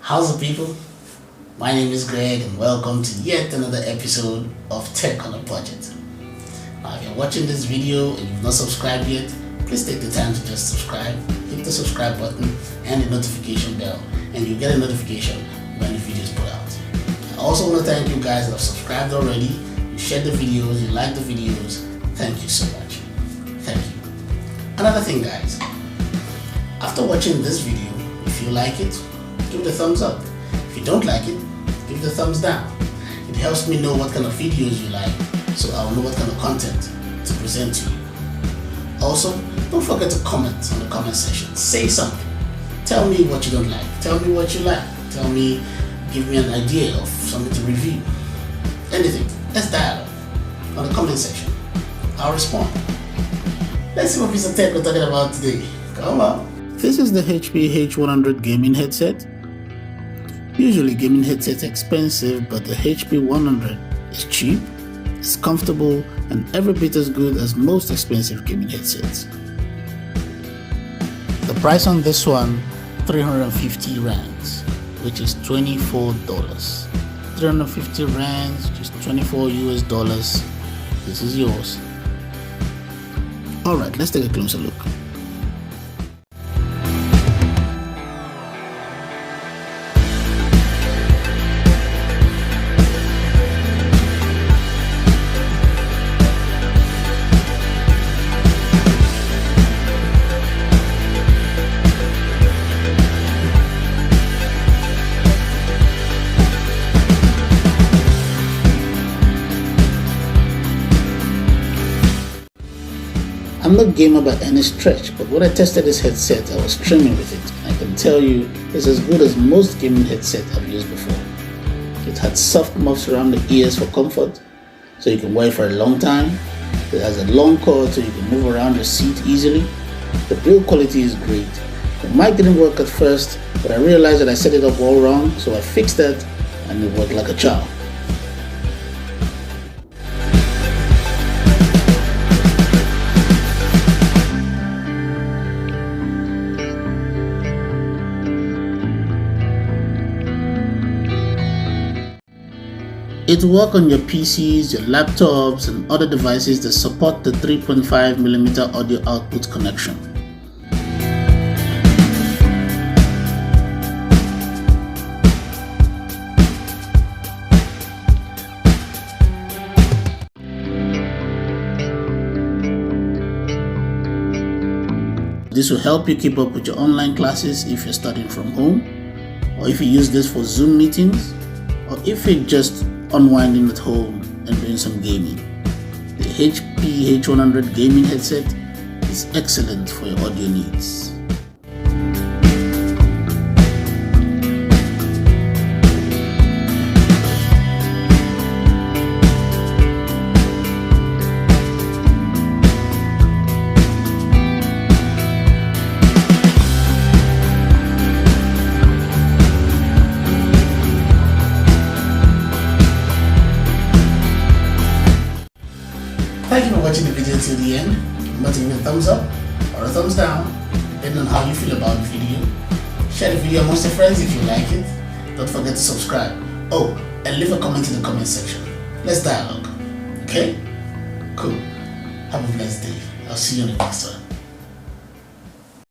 How's the people? My name is Greg and welcome to yet another episode of Tech on a Budget. Now if you're watching this video and you've not subscribed yet, please take the time to just subscribe, hit the subscribe button and the notification bell, and you'll get a notification when the videos put out. I also want to thank you guys that have subscribed already, you shared the videos, you liked the videos. Thank you so much. Thank you. Another thing guys, after watching this video, if you like it, give it a thumbs up. If you don't like it, give it a thumbs down. It helps me know what kind of videos you like, so I'll know what kind of content to present to you. Also, don't forget to comment on the comment section. Say something. Tell me what you don't like. Tell me what you like. Tell me, give me an idea of something to review. Anything. Let's dialogue on the comment section. I'll respond. Let's see what piece of tech we're talking about today. Come on. This is the HP H100 gaming headset. Usually gaming headsets are expensive, but the HP 100 is cheap, it's comfortable, and every bit as good as most expensive gaming headsets. The price on this one, 350 rands, which is $24. 350 rands, just 24 US dollars. This is yours. Alright, let's take a closer look. I'm not gamer by any stretch, but when I tested this headset, I was streaming with it, and I can tell you it's as good as most gaming headsets I've used before. It had soft muffs around the ears for comfort, so you can wear it for a long time. It has a long cord so you can move around your seat easily. The build quality is great. The mic didn't work at first, but I realized that I set it up all wrong, so I fixed that and it worked like a charm. It will work on your PCs, your laptops, and other devices that support the 3.5mm audio output connection. This will help you keep up with your online classes if you're studying from home, or if you use this for Zoom meetings, or if you're just unwinding at home and doing some gaming. The HP H100 gaming headset is excellent for your audio needs. Thank you for watching the video till the end. Remember to give it a thumbs up or a thumbs down, depending on how you feel about the video. Share the video amongst your friends if you like it. Don't forget to subscribe. Oh, and leave a comment in the comment section. Let's dialogue. Okay? Cool. Have a blessed day. I'll see you on the next one.